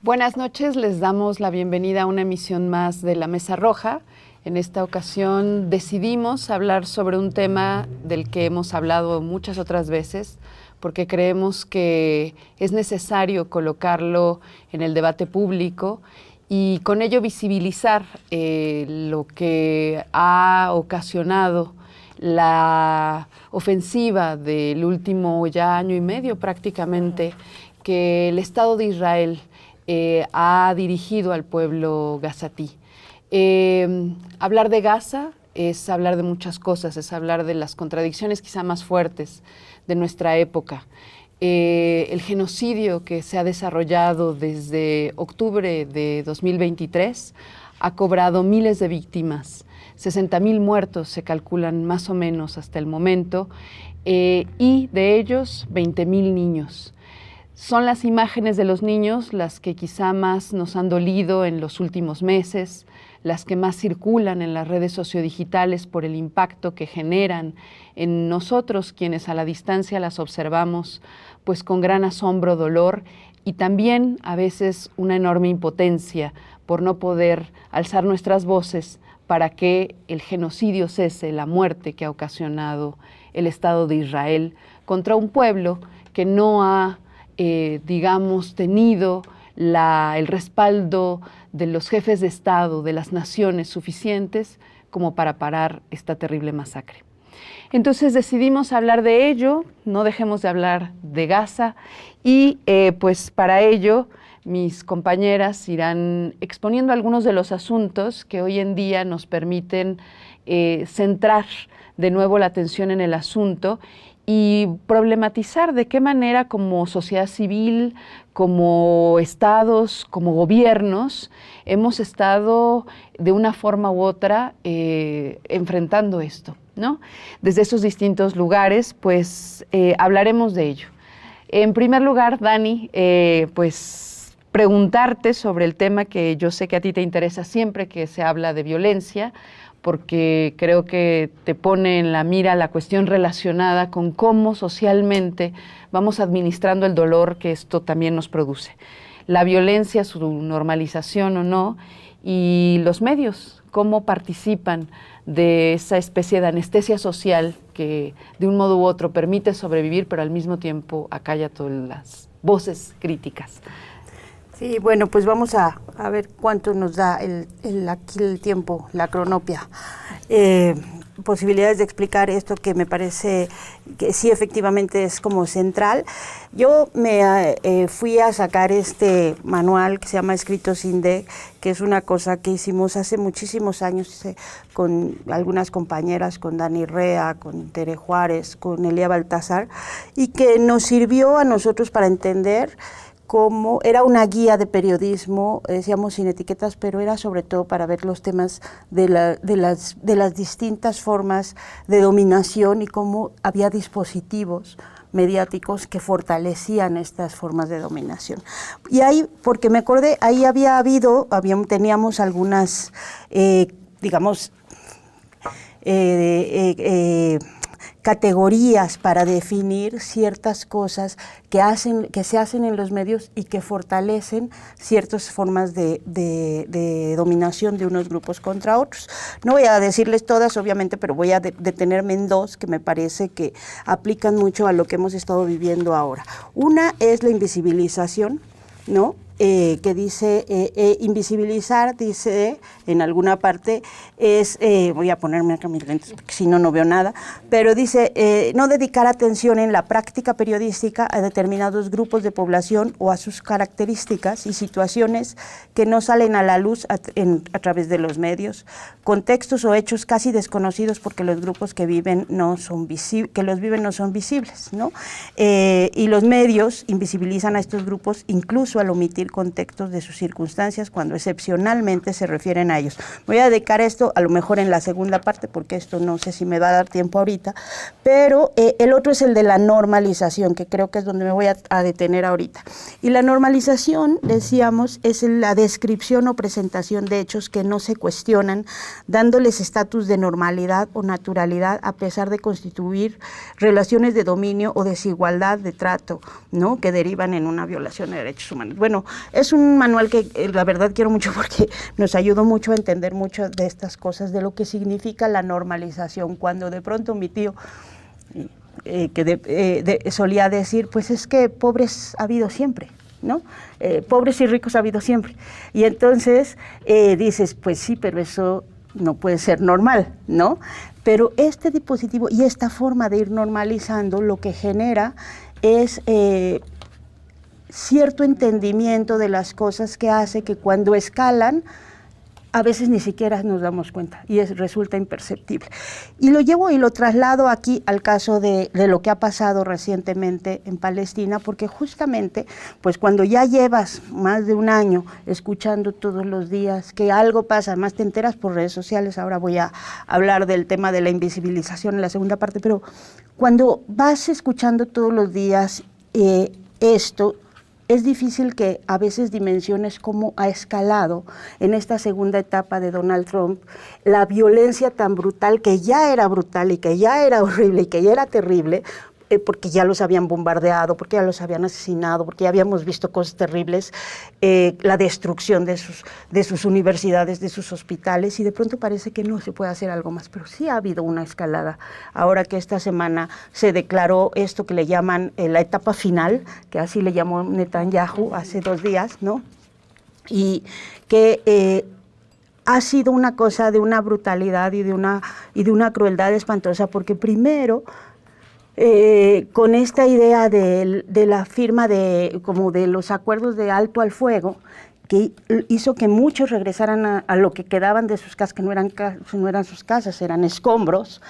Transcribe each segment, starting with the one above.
Buenas noches, les damos la bienvenida a una emisión más de La Mesa Roja. En esta ocasión decidimos hablar sobre un tema del que hemos hablado muchas otras veces, porque creemos que es necesario colocarlo en el debate público y con ello visibilizar lo que ha ocasionado la ofensiva del último ya año y medio prácticamente que el Estado de Israel ha dirigido al pueblo gazatí. Hablar de Gaza es hablar de muchas cosas, es hablar de las contradicciones quizá más fuertes de nuestra época. El genocidio que se ha desarrollado desde octubre de 2023 ha cobrado miles de víctimas, 60,000 muertos se calculan más o menos hasta el momento, y de ellos 20,000 niños. Son las imágenes de los niños las que quizá más nos han dolido en los últimos meses, las que más circulan en las redes sociodigitales por el impacto que generan en nosotros, quienes a la distancia las observamos, pues con gran asombro, dolor y también a veces una enorme impotencia por no poder alzar nuestras voces para que el genocidio cese, la muerte que ha ocasionado el Estado de Israel contra un pueblo que no ha tenido el respaldo de los jefes de Estado, de las naciones suficientes como para parar esta terrible masacre. Entonces decidimos hablar de ello, no dejemos de hablar de Gaza y pues para ello mis compañeras irán exponiendo algunos de los asuntos que hoy en día nos permiten centrar de nuevo la atención en el asunto y problematizar de qué manera como sociedad civil, como estados, como gobiernos, hemos estado de una forma u otra enfrentando esto, ¿no? Desde esos distintos lugares, pues hablaremos de ello. En primer lugar, Dani, pues preguntarte sobre el tema que yo sé que a ti te interesa siempre que se habla de violencia, porque creo que te pone en la mira la cuestión relacionada con cómo socialmente vamos administrando el dolor que esto también nos produce. La violencia, su normalización o no, y los medios, cómo participan de esa especie de anestesia social que de un modo u otro permite sobrevivir, pero al mismo tiempo acalla todas las voces críticas. Sí, bueno, pues vamos a ver cuánto nos da aquí el tiempo, la cronopia. Posibilidades de explicar esto que me parece que sí efectivamente es como central. Yo me fui a sacar este manual que se llama Escritos INDEC, que es una cosa que hicimos hace muchísimos años con algunas compañeras, con Dani Rea, con Tere Juárez, con Elia Baltazar, y que nos sirvió a nosotros para entender cómo era una guía de periodismo, decíamos sin etiquetas, pero era sobre todo para ver los temas de las distintas formas de dominación y cómo había dispositivos mediáticos que fortalecían estas formas de dominación. Y ahí, porque me acordé, ahí teníamos algunas, categorías para definir ciertas cosas que se hacen en los medios y que fortalecen ciertas formas de dominación de unos grupos contra otros. No voy a decirles todas, obviamente, pero voy a detenerme en dos que me parece que aplican mucho a lo que hemos estado viviendo ahora. Una es la invisibilización, ¿no? Que dice invisibilizar, dice en alguna parte, es, voy a ponerme acá mis lentes porque si no, no veo nada, pero dice no dedicar atención en la práctica periodística a determinados grupos de población o a sus características y situaciones que no salen a la luz a través de los medios, contextos o hechos casi desconocidos porque los grupos que viven no son visibles, ¿no? Y los medios invisibilizan a estos grupos incluso al omitir contexto de sus circunstancias cuando excepcionalmente se refieren a ellos. Voy a dedicar esto a lo mejor en la segunda parte, porque esto no sé si me va a dar tiempo ahorita, pero el otro es el de la normalización, que creo que es donde me voy a detener ahorita. Y la normalización, decíamos, es la descripción o presentación de hechos que no se cuestionan, dándoles estatus de normalidad o naturalidad a pesar de constituir relaciones de dominio o desigualdad de trato, ¿no?, que derivan en una violación de derechos humanos. Bueno, es un manual que la verdad quiero mucho porque nos ayudó mucho a entender mucho de estas cosas, de lo que significa la normalización, cuando de pronto mi tío solía decir, pues es que pobres ha habido siempre, ¿no? Pobres y ricos ha habido siempre. Y entonces dices, pues sí, pero eso no puede ser normal, ¿no? Pero este dispositivo y esta forma de ir normalizando lo que genera es cierto entendimiento de las cosas que hace que cuando escalan a veces ni siquiera nos damos cuenta y resulta imperceptible. Y lo llevo y lo traslado aquí al caso de lo que ha pasado recientemente en Palestina, porque justamente pues cuando ya llevas más de un año escuchando todos los días que algo pasa, más te enteras por redes sociales, ahora voy a hablar del tema de la invisibilización en la segunda parte, pero cuando vas escuchando todos los días esto, es difícil que a veces dimensiones cómo ha escalado en esta segunda etapa de Donald Trump la violencia tan brutal, que ya era brutal y que ya era horrible y que ya era terrible, porque ya los habían bombardeado, porque ya los habían asesinado, porque ya habíamos visto cosas terribles, la destrucción de sus universidades, de sus hospitales, y de pronto parece que no se puede hacer algo más, pero sí ha habido una escalada. Ahora que esta semana se declaró esto que le llaman la etapa final, que así le llamó Netanyahu hace 2 días, ¿no? Y que ha sido una cosa de una brutalidad y de una crueldad espantosa, porque primero, con esta idea de la firma como de los acuerdos de alto al fuego, que hizo que muchos regresaran a lo que quedaban de sus casas, que no eran sus casas, eran escombros,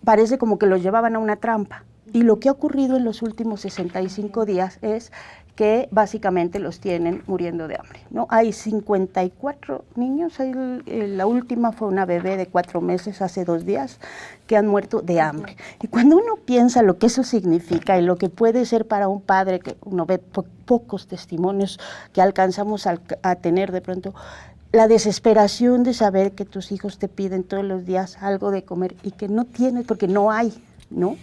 parece como que los llevaban a una trampa. Y lo que ha ocurrido en los últimos 65 días es que básicamente los tienen muriendo de hambre, ¿no? Hay 54 niños, la última fue una bebé de 4 meses hace 2 días, que han muerto de hambre. Y cuando uno piensa lo que eso significa y lo que puede ser para un padre, que uno ve pocos testimonios que alcanzamos a tener de pronto, la desesperación de saber que tus hijos te piden todos los días algo de comer y que no tienes porque no hay, ¿no?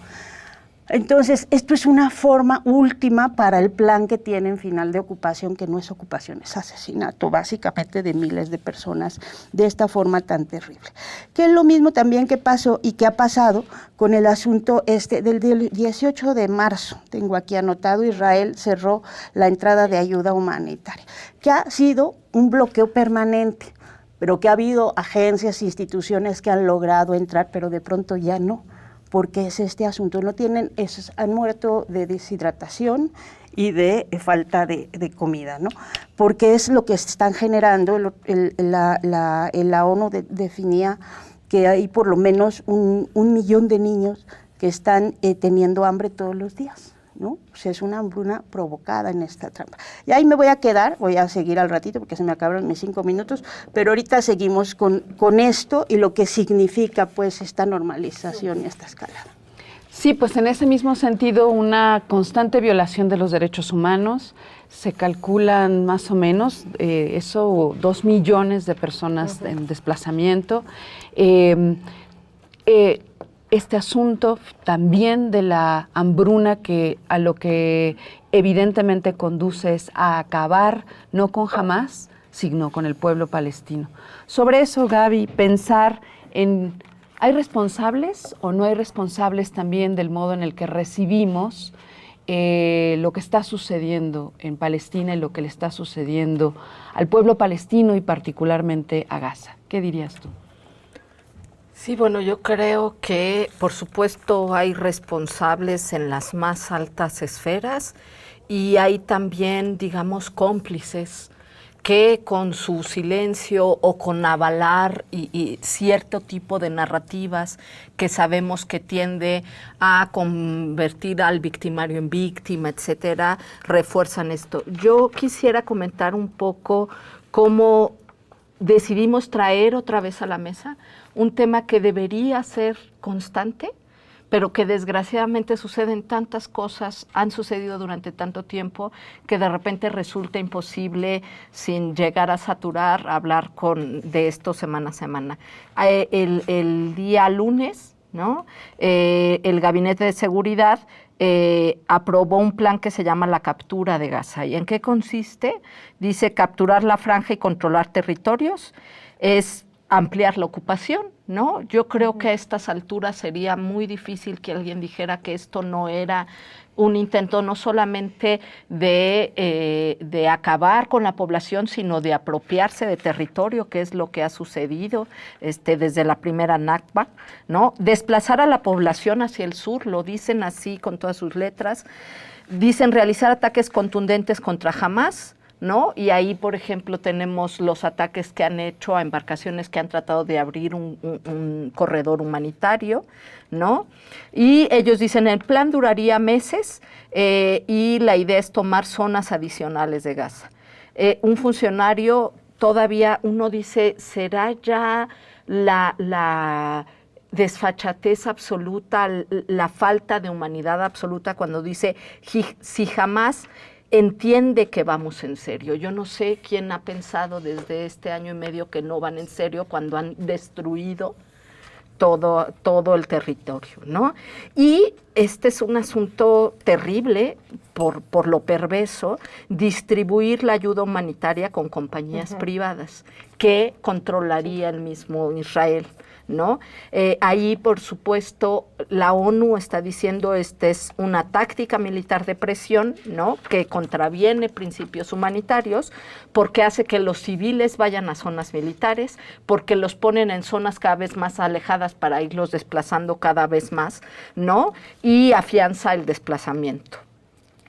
Entonces, esto es una forma última para el plan que tienen final de ocupación, que no es ocupación, es asesinato, básicamente de miles de personas de esta forma tan terrible. Que es lo mismo también que pasó y que ha pasado con el asunto del 18 de marzo, tengo aquí anotado, Israel cerró la entrada de ayuda humanitaria, que ha sido un bloqueo permanente, pero que ha habido agencias, instituciones que han logrado entrar, pero de pronto ya no. Porque es este asunto, han muerto de deshidratación y de falta de comida, ¿no? Porque es lo que están generando, la ONU definía que hay por lo menos 1 millón de niños que están teniendo hambre todos los días, ¿no? O sea, es una hambruna provocada en esta trampa. Y ahí me voy a quedar, voy a seguir al ratito porque se me acabaron mis 5 minutos, pero ahorita seguimos con esto y lo que significa pues esta normalización y esta escalada. Sí, pues en ese mismo sentido, una constante violación de los derechos humanos. Se calculan más o menos 2 millones de personas en desplazamiento. Este asunto también de la hambruna, que a lo que evidentemente conduce es a acabar no con Hamás, sino con el pueblo palestino. Sobre eso, Gaby, pensar en, ¿hay responsables o no hay responsables también del modo en el que recibimos lo que está sucediendo en Palestina y lo que le está sucediendo al pueblo palestino y particularmente a Gaza? ¿Qué dirías tú? Sí, bueno, yo creo que por supuesto hay responsables en las más altas esferas y hay también, digamos, cómplices que con su silencio o con avalar y cierto tipo de narrativas que sabemos que tiende a convertir al victimario en víctima, etcétera, refuerzan esto. Yo quisiera comentar un poco cómo decidimos traer otra vez a la mesa un tema que debería ser constante, pero que desgraciadamente suceden tantas cosas, han sucedido durante tanto tiempo, que de repente resulta imposible, sin llegar a saturar, hablar de esto semana a semana. El día lunes, ¿no? El Gabinete de Seguridad aprobó un plan que se llama la captura de Gaza. ¿Y en qué consiste? Dice capturar la franja y controlar territorios, es ampliar la ocupación, ¿no? Yo creo que a estas alturas sería muy difícil que alguien dijera que esto no era un intento no solamente de acabar con la población, sino de apropiarse de territorio, que es lo que ha sucedido desde la primera Nakba, ¿no? Desplazar a la población hacia el sur, lo dicen así con todas sus letras. Dicen realizar ataques contundentes contra Hamás, ¿no? Y ahí, por ejemplo, tenemos los ataques que han hecho a embarcaciones que han tratado de abrir un corredor humanitario, ¿no? Y ellos dicen, el plan duraría meses y la idea es tomar zonas adicionales de Gaza. Un funcionario, todavía uno dice, ¿será ya la desfachatez absoluta, la falta de humanidad absoluta cuando dice, si jamás entiende que vamos en serio? Yo no sé quién ha pensado desde este año y medio que no van en serio cuando han destruido todo el territorio, ¿no? Y este es un asunto terrible por lo perverso, distribuir la ayuda humanitaria con compañías privadas que controlaría el mismo Israel, ¿no? Ahí, por supuesto, la ONU está diciendo esta es una táctica militar de presión, ¿no? Que contraviene principios humanitarios, porque hace que los civiles vayan a zonas militares, porque los ponen en zonas cada vez más alejadas para irlos desplazando cada vez más, ¿no? Y afianza el desplazamiento.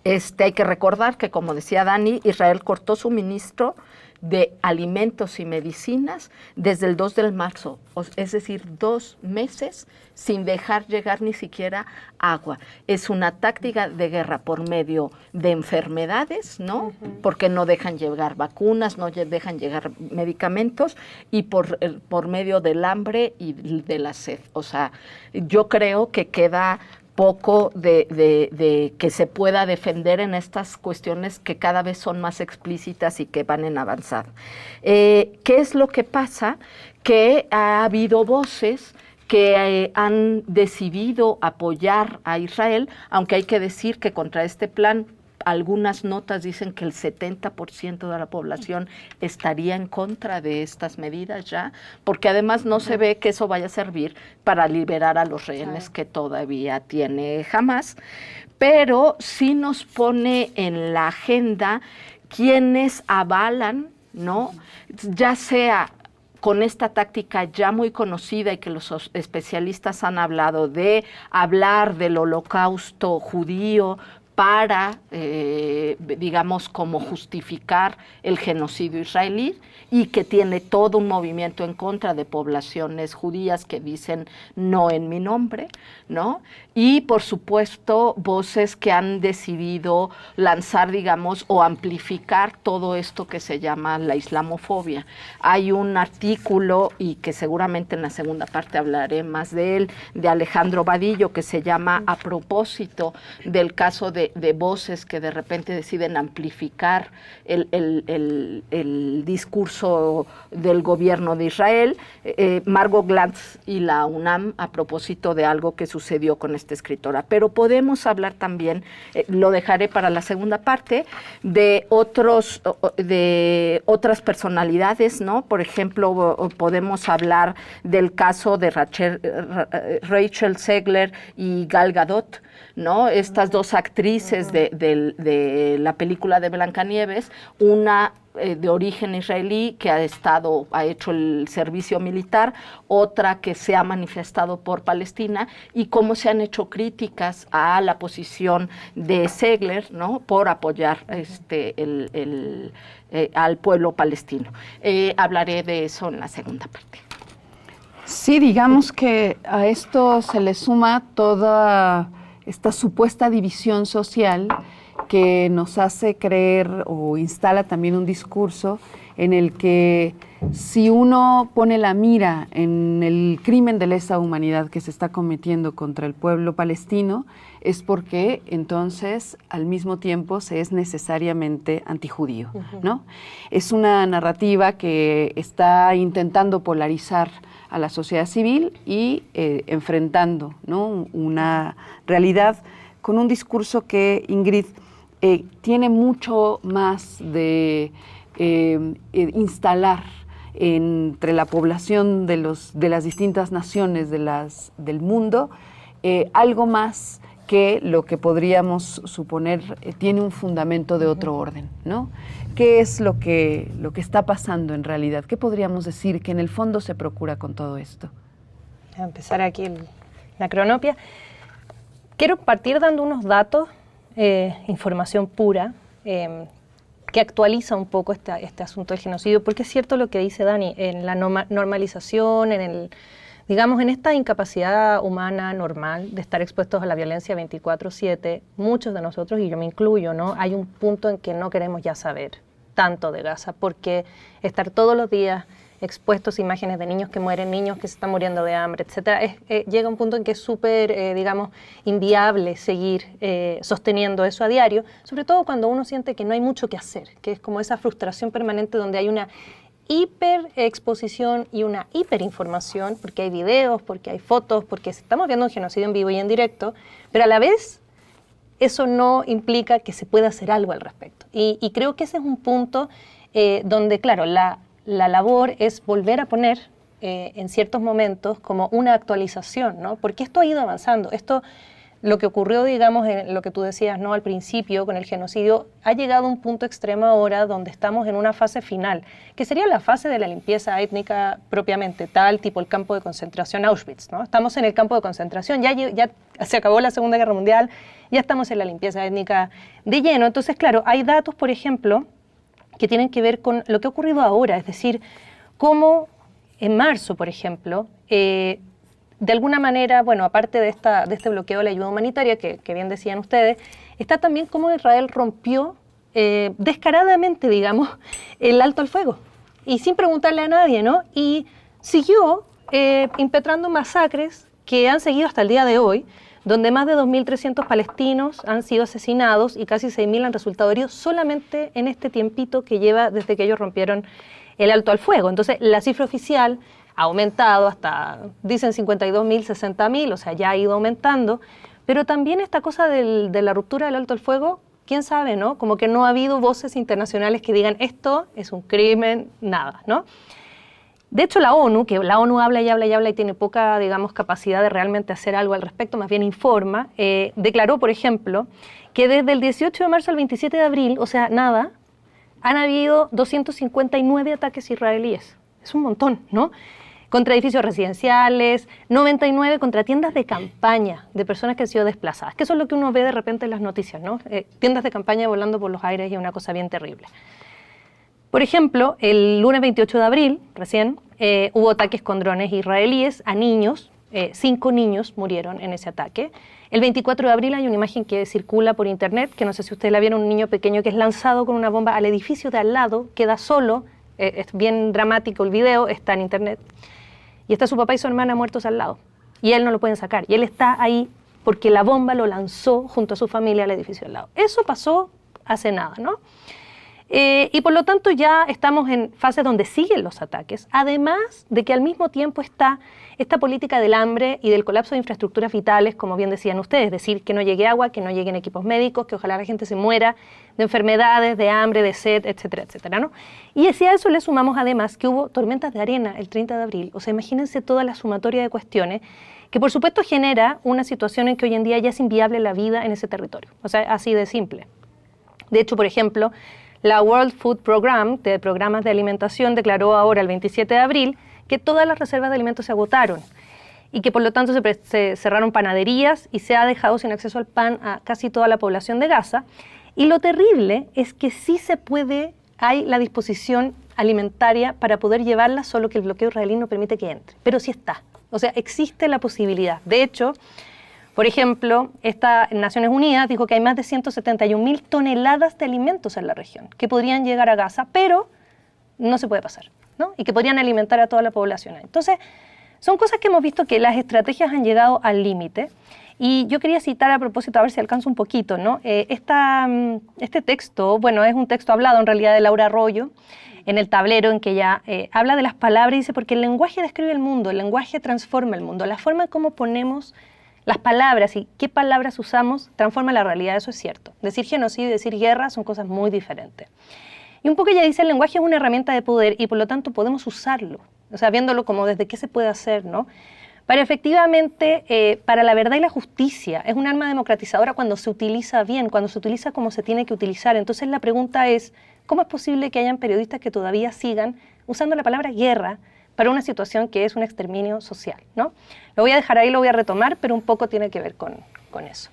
Hay que recordar que, como decía Dani, Israel cortó suministro de alimentos y medicinas desde el 2 de marzo, es decir, 2 meses sin dejar llegar ni siquiera agua. Es una táctica de guerra por medio de enfermedades, ¿no? Porque no dejan llegar vacunas, no dejan llegar medicamentos, y por medio del hambre y de la sed. O sea, yo creo que queda poco de que se pueda defender en estas cuestiones que cada vez son más explícitas y que van en avanzada. ¿Qué es lo que pasa? Que ha habido voces que han decidido apoyar a Israel, aunque hay que decir que contra este plan algunas notas dicen que el 70% de la población estaría en contra de estas medidas ya, porque además no se ve que eso vaya a servir para liberar a los rehenes que todavía tiene Hamás, pero sí nos pone en la agenda quienes avalan, ¿no? Ya sea con esta táctica ya muy conocida y que los especialistas han hablado de hablar del holocausto judío para, digamos, como justificar el genocidio israelí, y que tiene todo un movimiento en contra de poblaciones judías que dicen no en mi nombre, ¿no? Y, por supuesto, voces que han decidido lanzar, digamos, o amplificar todo esto que se llama la islamofobia. Hay un artículo, y que seguramente en la segunda parte hablaré más de él, de Alejandro Vadillo, que se llama A propósito del caso de voces que de repente deciden amplificar el discurso del gobierno de Israel, Margot Glantz y la UNAM, a propósito de algo que sucedió con esta escritora. Pero podemos hablar también, lo dejaré para la segunda parte, de otras personalidades, ¿no? Por ejemplo, podemos hablar del caso de Rachel Zegler y Gal Gadot, ¿no? Estas dos actrices de la película de Blancanieves, una de origen israelí que ha hecho el servicio militar, otra que se ha manifestado por Palestina, y cómo se han hecho críticas a la posición de Zegler, ¿no? Por apoyar al pueblo palestino. Hablaré de eso en la segunda parte. Sí, digamos que a esto se le suma toda esta supuesta división social que nos hace creer o instala también un discurso en el que si uno pone la mira en el crimen de lesa humanidad que se está cometiendo contra el pueblo palestino, es porque entonces al mismo tiempo se es necesariamente antijudío, ¿no? Es una narrativa que está intentando polarizar a la sociedad civil y enfrentando, ¿no?, una realidad con un discurso que, Ingrid, tiene mucho más de instalar entre la población de las distintas naciones del mundo algo más que lo que podríamos suponer tiene un fundamento de otro orden, ¿no? ¿Qué es lo que está pasando en realidad? ¿Qué podríamos decir que en el fondo se procura con todo esto? A empezar aquí la cronopia. Quiero partir dando unos datos, información pura, que actualiza un poco este asunto del genocidio, porque es cierto lo que dice Dani, en la normalización, digamos, en esta incapacidad humana normal de estar expuestos a la violencia 24/7, muchos de nosotros, y yo me incluyo, ¿no?, hay un punto en que no queremos ya saber tanto de Gaza, porque estar todos los días expuestos a imágenes de niños que mueren, niños que se están muriendo de hambre, etcétera, llega un punto en que es súper, digamos, inviable seguir sosteniendo eso a diario, sobre todo cuando uno siente que no hay mucho que hacer, que es como esa frustración permanente donde hay una hiperexposición y una hiperinformación, porque hay videos, porque hay fotos, porque estamos viendo un genocidio en vivo y en directo, pero a la vez eso no implica que se pueda hacer algo al respecto. Y creo que ese es un punto donde, claro, la labor es volver a poner en ciertos momentos como una actualización, ¿no? Porque esto ha ido avanzando. Lo que ocurrió, digamos, en lo que tú decías, ¿no?, al principio con el genocidio, ha llegado a un punto extremo ahora donde estamos en una fase final, que sería la fase de la limpieza étnica propiamente tal, tipo el campo de concentración Auschwitz, ¿no? Estamos en el campo de concentración, ya se acabó la Segunda Guerra Mundial, ya estamos en la limpieza étnica de lleno. Entonces, claro, hay datos, por ejemplo, que tienen que ver con lo que ha ocurrido ahora, es decir, cómo en marzo, por ejemplo, de alguna manera, bueno, aparte de este bloqueo de la ayuda humanitaria, que bien decían ustedes, está también cómo Israel rompió descaradamente, digamos, el alto al fuego, y sin preguntarle a nadie, ¿no? Y siguió impetrando masacres que han seguido hasta el día de hoy, donde más de 2.300 palestinos han sido asesinados y casi 6.000 han resultado heridos solamente en este tiempito que lleva desde que ellos rompieron el alto al fuego. Entonces, la cifra oficial ha aumentado hasta, dicen 52.000, 60.000, o sea, ya ha ido aumentando, pero también esta cosa de la ruptura del alto al fuego, quién sabe, ¿no? Como que no ha habido voces internacionales que digan esto es un crimen, nada, ¿no? De hecho, la ONU, que la ONU habla y habla y habla y tiene poca, digamos, capacidad de realmente hacer algo al respecto, más bien informa, declaró, por ejemplo, que desde el 18 de marzo al 27 de abril, o sea, nada, han habido 259 ataques israelíes. Es un montón, ¿no? Contra edificios residenciales, 99 contra tiendas de campaña de personas que han sido desplazadas, que eso es lo que uno ve de repente en las noticias, ¿no? Tiendas de campaña volando por los aires y una cosa bien terrible. Por ejemplo, el lunes 28 de abril, recién, hubo ataques con drones israelíes a niños, 5 niños murieron en ese ataque. El 24 de abril hay una imagen que circula por internet, que no sé si ustedes la vieron, un niño pequeño que es lanzado con una bomba al edificio de al lado, queda solo, es bien dramático el video, está en internet, y está su papá y su hermana muertos al lado, y él no lo pueden sacar, y él está ahí porque la bomba lo lanzó junto a su familia al edificio al lado. Eso pasó hace nada, ¿no? Y por lo tanto ya estamos en fases donde siguen los ataques, además de que al mismo tiempo está esta política del hambre y del colapso de infraestructuras vitales, como bien decían ustedes, es decir, que no llegue agua, que no lleguen equipos médicos, que ojalá la gente se muera de enfermedades, de hambre, de sed, etcétera, etcétera, ¿no? Y si a eso le sumamos además que hubo tormentas de arena el 30 de abril, o sea, imagínense toda la sumatoria de cuestiones que por supuesto genera una situación en que hoy en día ya es inviable la vida en ese territorio, o sea, así de simple. De hecho, por ejemplo, la World Food Program, de programas de alimentación, declaró ahora el 27 de abril que todas las reservas de alimentos se agotaron y que por lo tanto se cerraron panaderías y se ha dejado sin acceso al pan a casi toda la población de Gaza. Y lo terrible es que sí se puede, hay la disposición alimentaria para poder llevarla, solo que el bloqueo israelí no permite que entre. Pero sí está, o sea, existe la posibilidad. De hecho, por ejemplo, Naciones Unidas dijo que hay más de 171.000 toneladas de alimentos en la región que podrían llegar a Gaza, pero no se puede pasar, ¿no? Y que podrían alimentar a toda la población. Entonces, son cosas que hemos visto que las estrategias han llegado al límite. Y yo quería citar a propósito, a ver si alcanzo un poquito, ¿no? Este texto, bueno, es un texto hablado en realidad de Laura Arroyo, en el tablero en que ella habla de las palabras y dice, porque el lenguaje describe el mundo, el lenguaje transforma el mundo, la forma en cómo ponemos las palabras y qué palabras usamos transforma la realidad, eso es cierto. Decir genocidio y decir guerra son cosas muy diferentes. Y un poco ella dice, el lenguaje es una herramienta de poder y por lo tanto podemos usarlo, o sea, viéndolo como desde qué se puede hacer, ¿no? Para efectivamente, para la verdad y la justicia, es un arma democratizadora cuando se utiliza bien, cuando se utiliza como se tiene que utilizar. Entonces la pregunta es, ¿cómo es posible que hayan periodistas que todavía sigan usando la palabra guerra para una situación que es un exterminio social, ¿no? Lo voy a dejar ahí, lo voy a retomar, pero un poco tiene que ver con eso.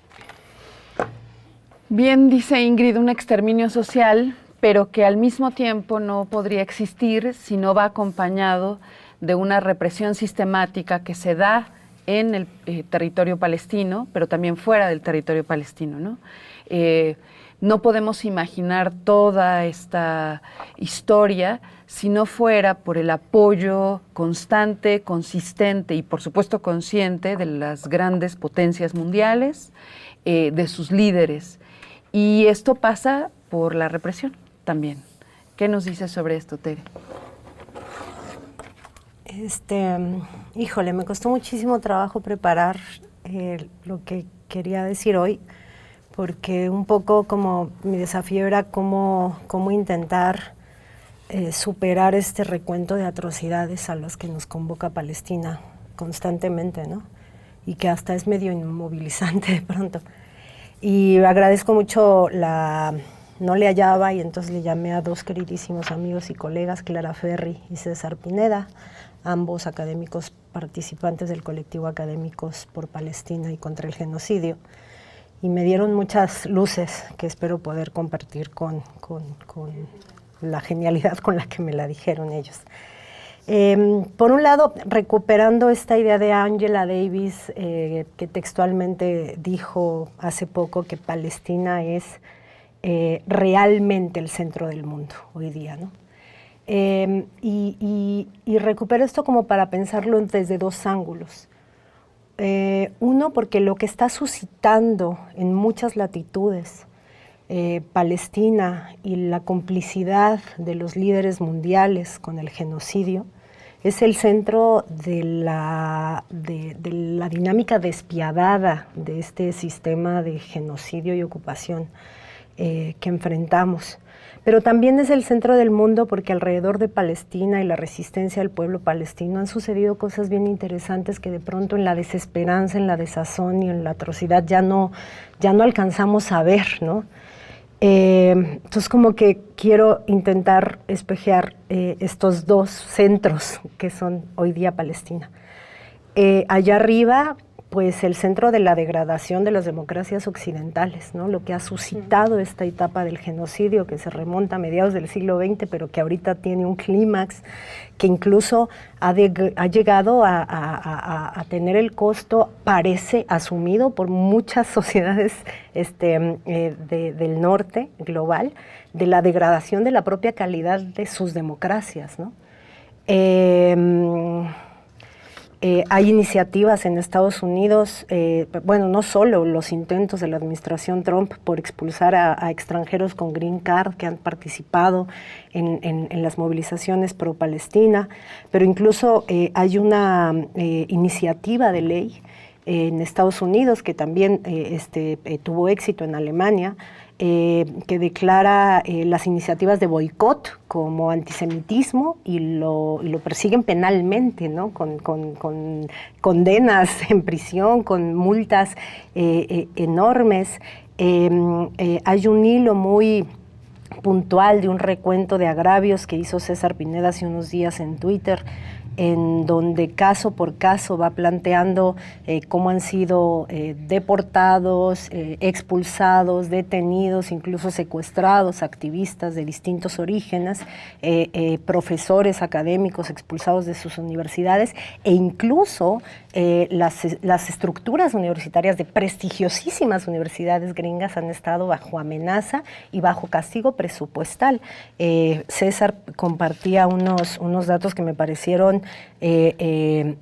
Bien, dice Ingrid, un exterminio social, pero que al mismo tiempo no podría existir si no va acompañado de una represión sistemática que se da en el territorio palestino, pero también fuera del territorio palestino, ¿no? No podemos imaginar toda esta historia si no fuera por el apoyo constante, consistente y por supuesto consciente de las grandes potencias mundiales, de sus líderes. Y esto pasa por la represión también. ¿Qué nos dices sobre esto, Tere? Híjole, me costó muchísimo trabajo preparar lo que quería decir hoy, porque un poco como mi desafío era cómo intentar superar este recuento de atrocidades a las que nos convoca Palestina constantemente, ¿no? Y que hasta es medio inmovilizante de pronto. Y agradezco mucho no le hallaba y entonces le llamé a dos queridísimos amigos y colegas, Clara Ferri y César Pineda, ambos académicos participantes del colectivo Académicos por Palestina y contra el Genocidio, y me dieron muchas luces que espero poder compartir con la genialidad con la que me la dijeron ellos. Por un lado, recuperando esta idea de Angela Davis, que textualmente dijo hace poco que Palestina es realmente el centro del mundo hoy día, ¿no? Y recupero esto como para pensarlo desde dos ángulos. Uno, porque lo que está suscitando en muchas latitudes Palestina y la complicidad de los líderes mundiales con el genocidio es el centro de la dinámica despiadada de este sistema de genocidio y ocupación que enfrentamos. Pero también es el centro del mundo porque alrededor de Palestina y la resistencia del pueblo palestino han sucedido cosas bien interesantes que de pronto en la desesperanza, en la desazón y en la atrocidad ya no alcanzamos a ver, ¿no? Entonces como que quiero intentar espejear estos dos centros que son hoy día Palestina. Allá arriba, pues el centro de la degradación de las democracias occidentales, ¿no? Lo que ha suscitado esta etapa del genocidio que se remonta a mediados del siglo XX, pero que ahorita tiene un clímax que incluso ha llegado a tener el costo, parece asumido por muchas sociedades del norte global, de la degradación de la propia calidad de sus democracias, ¿no? Hay iniciativas en Estados Unidos, bueno, no solo los intentos de la administración Trump por expulsar a extranjeros con green card que han participado en las movilizaciones pro-Palestina, pero incluso hay una iniciativa de ley en Estados Unidos que también tuvo éxito en Alemania, que declara las iniciativas de boicot como antisemitismo y lo persiguen penalmente, ¿no? Con condenas en prisión, con multas enormes. Hay un hilo muy puntual de un recuento de agravios que hizo César Pineda hace unos días en Twitter, en donde caso por caso va planteando cómo han sido deportados, expulsados, detenidos, incluso secuestrados, activistas de distintos orígenes, profesores académicos expulsados de sus universidades e incluso las estructuras universitarias de prestigiosísimas universidades gringas han estado bajo amenaza y bajo castigo presupuestal. César compartía unos datos que me parecieron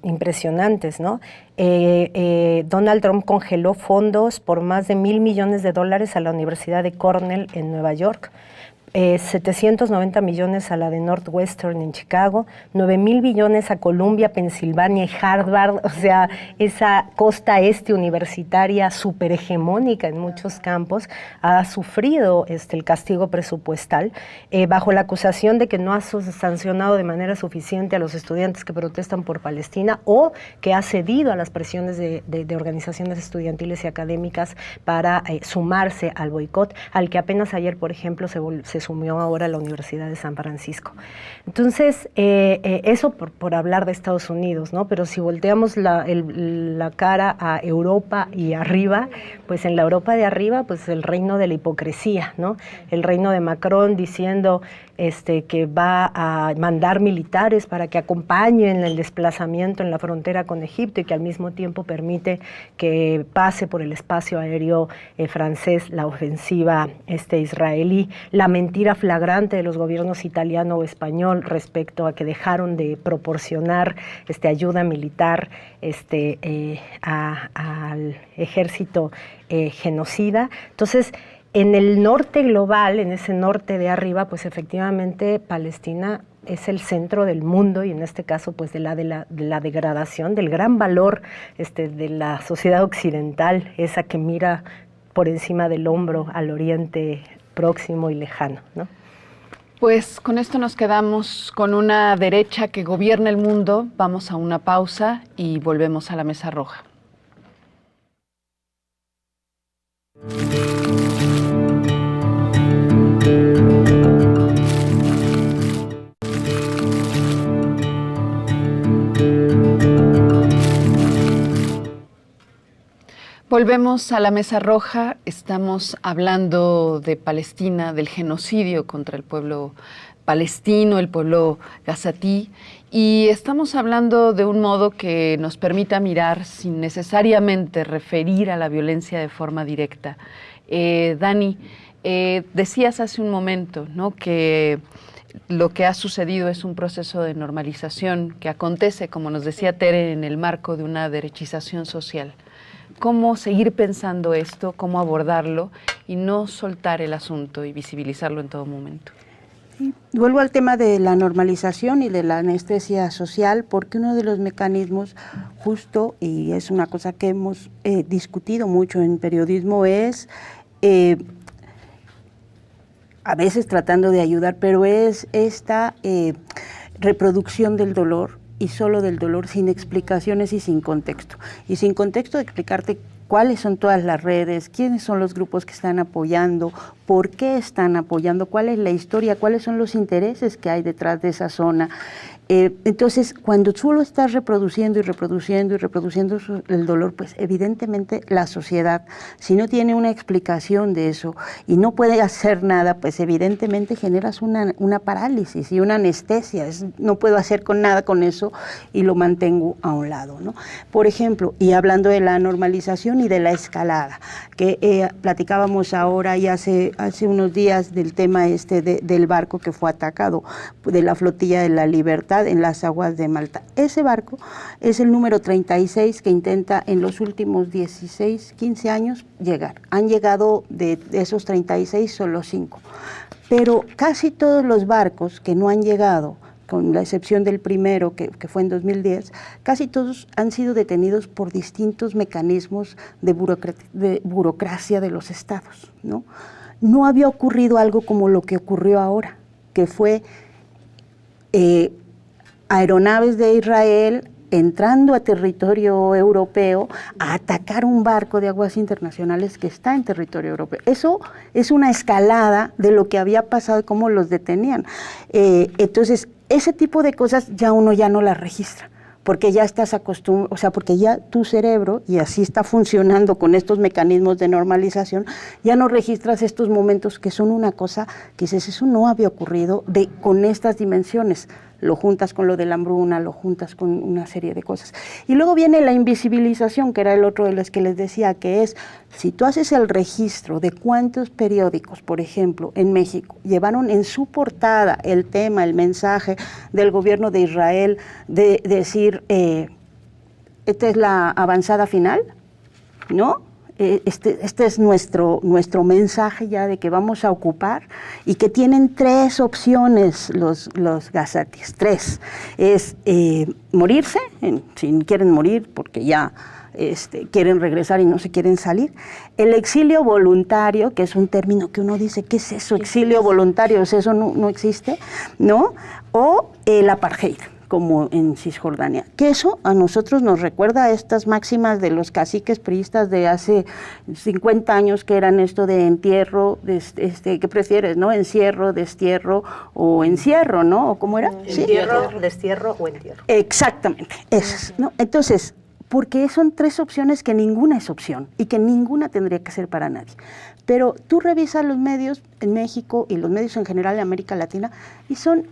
impresionantes, ¿no? Donald Trump congeló fondos por más de $1,000 millones a la Universidad de Cornell en Nueva York, 790 millones a la de Northwestern en Chicago, 9,000 millones a Columbia, Pensilvania y Harvard, o sea, esa costa este universitaria súper hegemónica en muchos campos, ha sufrido el castigo presupuestal bajo la acusación de que no ha sancionado de manera suficiente a los estudiantes que protestan por Palestina o que ha cedido a las presiones de organizaciones estudiantiles y académicas para sumarse al boicot, al que apenas ayer, por ejemplo, se sumió ahora la Universidad de San Francisco. Entonces, eso por hablar de Estados Unidos, ¿no? Pero si volteamos la cara a Europa y arriba, pues en la Europa de arriba, pues el reino de la hipocresía, ¿no? El reino de Macron diciendo que va a mandar militares para que acompañen el desplazamiento en la frontera con Egipto y que al mismo tiempo permite que pase por el espacio aéreo francés la ofensiva israelí. La mentira flagrante de los gobiernos italiano o español respecto a que dejaron de proporcionar ayuda militar al ejército genocida. Entonces, en el norte global, en ese norte de arriba, pues efectivamente Palestina es el centro del mundo y en este caso pues de la degradación, del gran valor de la sociedad occidental, esa que mira por encima del hombro al oriente próximo y lejano, ¿no? Pues con esto nos quedamos con una derecha que gobierna el mundo. Vamos a una pausa y volvemos a la Mesa Roja. Volvemos a la Mesa Roja, estamos hablando de Palestina, del genocidio contra el pueblo palestino, el pueblo gazatí, y estamos hablando de un modo que nos permita mirar sin necesariamente referir a la violencia de forma directa. Dani, decías hace un momento, ¿no?, que lo que ha sucedido es un proceso de normalización que acontece, como nos decía Tere, en el marco de una derechización social. ¿Cómo seguir pensando esto, cómo abordarlo y no soltar el asunto y visibilizarlo en todo momento? Sí. Vuelvo al tema de la normalización y de la anestesia social, porque uno de los mecanismos justo, y es una cosa que hemos discutido mucho en periodismo, es a veces tratando de ayudar, pero es esta reproducción del dolor, y solo del dolor, sin explicaciones y sin contexto. Y sin contexto de explicarte cuáles son todas las redes, quiénes son los grupos que están apoyando, por qué están apoyando, cuál es la historia, cuáles son los intereses que hay detrás de esa zona. Entonces, cuando solo estás reproduciendo y reproduciendo y reproduciendo el dolor, pues evidentemente la sociedad, si no tiene una explicación de eso y no puede hacer nada, pues evidentemente generas una parálisis y una anestesia. No puedo hacer nada con eso y lo mantengo a un lado, ¿no? Por ejemplo, y hablando de la normalización y de la escalada, que platicábamos ahora y hace unos días del tema del barco que fue atacado, de la flotilla de la Libertad, tempestad en las aguas de Malta. Ese barco es el número 36 que intenta en los últimos 16, 15 años llegar. Han llegado de esos 36 solo 5. Pero casi todos los barcos que no han llegado, con la excepción del primero, que fue en 2010, casi todos han sido detenidos por distintos mecanismos de burocracia de los estados, ¿no? No había ocurrido algo como lo que ocurrió ahora, que fue aeronaves de Israel entrando a territorio europeo a atacar un barco de aguas internacionales que está en territorio europeo. Eso es una escalada de lo que había pasado y cómo los detenían. Entonces, ese tipo de cosas ya uno ya no las registra, porque ya estás acostumbrado, o sea, porque ya tu cerebro, y así está funcionando con estos mecanismos de normalización, ya no registras estos momentos que son una cosa que dices, eso no había ocurrido con estas dimensiones. Lo juntas con lo de la hambruna, lo juntas con una serie de cosas. Y luego viene la invisibilización, que era el otro de los que les decía, que es, si tú haces el registro de cuántos periódicos, por ejemplo, en México, llevaron en su portada el tema, el mensaje del gobierno de Israel, de decir, esta es la avanzada final, ¿no? Este es nuestro mensaje ya de que vamos a ocupar y que tienen 3 opciones los gazatíes, 3. Es morirse, si quieren morir porque ya quieren regresar y no se quieren salir. El exilio voluntario, que es un término que uno dice, ¿qué es eso? Exilio voluntario, eso no existe, ¿no? O el apartheid, como en Cisjordania, que eso a nosotros nos recuerda a estas máximas de los caciques priistas de hace 50 años, que eran esto de entierro, ¿qué prefieres, no? Encierro, destierro o encierro, ¿no? ¿O cómo era? Entierro, ¿sí? Destierro o entierro. Exactamente, esas, ¿no? Entonces, porque son 3 opciones que ninguna es opción y que ninguna tendría que ser para nadie. Pero tú revisas los medios en México y los medios en general en América Latina y son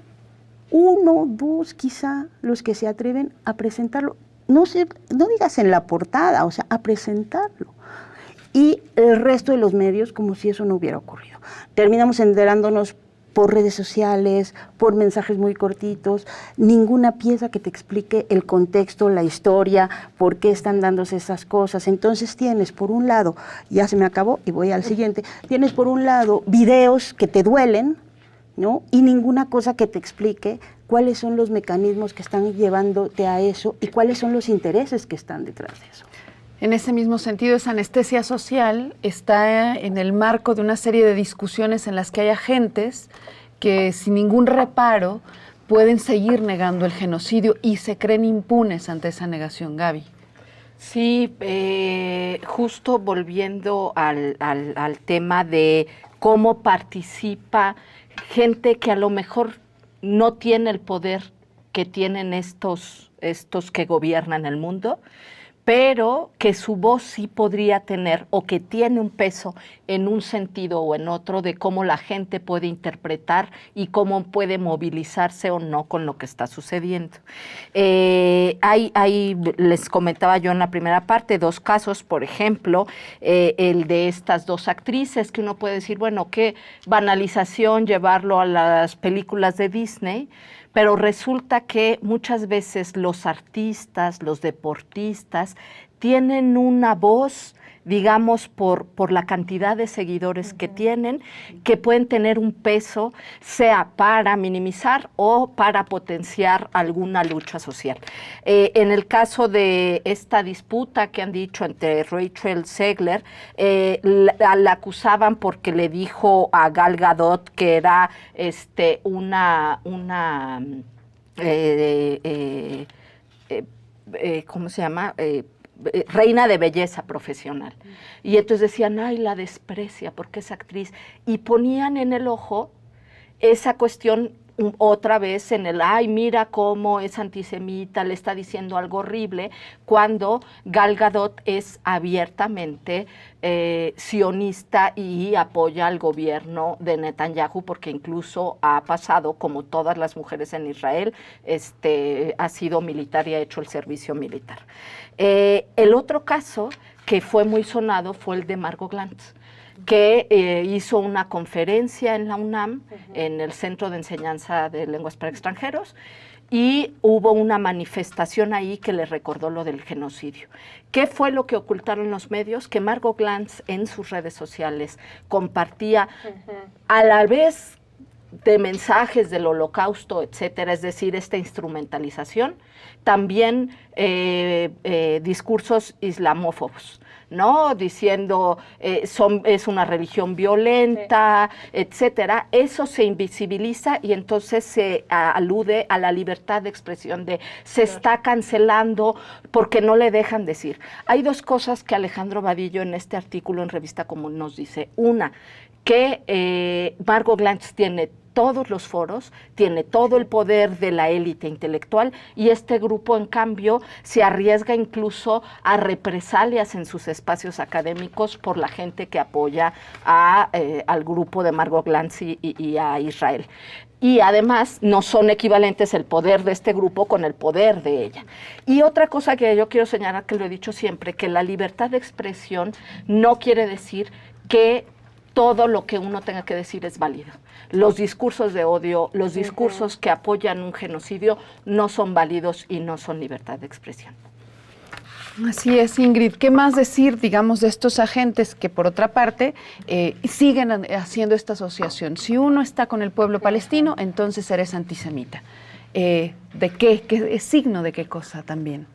1, 2 quizá los que se atreven a presentarlo, no digas en la portada, o sea, a presentarlo. Y el resto de los medios como si eso no hubiera ocurrido. Terminamos enterándonos por redes sociales, por mensajes muy cortitos, ninguna pieza que te explique el contexto, la historia, por qué están dándose esas cosas. Entonces tienes, por un lado, ya se me acabó y voy al siguiente, tienes por un lado videos que te duelen, ¿no? Y ninguna cosa que te explique cuáles son los mecanismos que están llevándote a eso y cuáles son los intereses que están detrás de eso. En ese mismo sentido, esa anestesia social está en el marco de una serie de discusiones en las que hay agentes que sin ningún reparo pueden seguir negando el genocidio y se creen impunes ante esa negación, Gaby. Sí, justo volviendo al tema de cómo participa gente que a lo mejor no tiene el poder que tienen estos que gobiernan el mundo, pero que su voz sí podría tener o que tiene un peso en un sentido o en otro de cómo la gente puede interpretar y cómo puede movilizarse o no con lo que está sucediendo. Ahí les comentaba yo en la primera parte 2 casos, por ejemplo, el de estas 2 actrices, que uno puede decir, bueno, qué banalización llevarlo a las películas de Disney, pero resulta que muchas veces los artistas, los deportistas, tienen una voz, digamos, por la cantidad de seguidores que tienen, que pueden tener un peso, sea para minimizar o para potenciar alguna lucha social. En el caso de esta disputa que han dicho entre Rachel Zegler, la acusaban porque le dijo a Gal Gadot que era ¿cómo se llama? Reina de belleza profesional. Y entonces decían, ay, la desprecia porque es actriz. Y ponían en el ojo esa cuestión otra vez en el, ay, mira cómo es antisemita, le está diciendo algo horrible, cuando Gal Gadot es abiertamente sionista y apoya al gobierno de Netanyahu, porque incluso ha pasado, como todas las mujeres en Israel, ha sido militar y ha hecho el servicio militar. El otro caso que fue muy sonado fue el de Margot Glantz, que hizo una conferencia en la UNAM, en el Centro de Enseñanza de Lenguas para Extranjeros, y hubo una manifestación ahí que le recordó lo del genocidio. ¿Qué fue lo que ocultaron los medios? Que Margot Glantz en sus redes sociales compartía a la vez de mensajes del Holocausto, etcétera, es decir, esta instrumentalización, también discursos islamófobos, ¿no? Diciendo es una religión violenta, etcétera. Eso se invisibiliza y entonces se alude a la libertad de expresión de se está cancelando porque no le dejan decir. Hay dos cosas que Alejandro Vadillo en este artículo en Revista Común nos dice. Una, que Margot Glantz tiene todos los foros, tiene todo el poder de la élite intelectual y este grupo, en cambio, se arriesga incluso a represalias en sus espacios académicos por la gente que apoya al grupo de Margot Glantz y a Israel. Y además no son equivalentes el poder de este grupo con el poder de ella. Y otra cosa que yo quiero señalar, que lo he dicho siempre, que la libertad de expresión no quiere decir que todo lo que uno tenga que decir es válido. Los discursos de odio, los discursos que apoyan un genocidio no son válidos y no son libertad de expresión. Así es, Ingrid. ¿Qué más decir, digamos, de estos agentes que, por otra parte, siguen haciendo esta asociación? Si uno está con el pueblo palestino, entonces eres antisemita. ¿De qué? ¿Es signo de qué cosa también?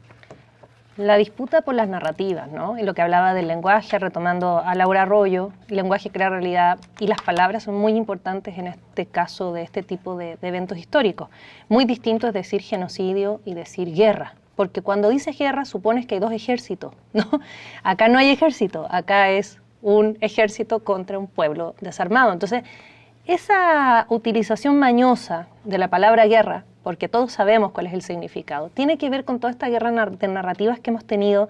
La disputa por las narrativas, ¿no? Y lo que hablaba del lenguaje, retomando a Laura Arroyo, el lenguaje crea realidad y las palabras son muy importantes en este caso de este tipo de eventos históricos. Muy distinto es decir genocidio y decir guerra, porque cuando dices guerra supones que hay dos ejércitos, ¿no? Acá no hay ejército, acá es un ejército contra un pueblo desarmado. Entonces, esa utilización mañosa de la palabra guerra, porque todos sabemos cuál es el significado, tiene que ver con toda esta guerra de narrativas que hemos tenido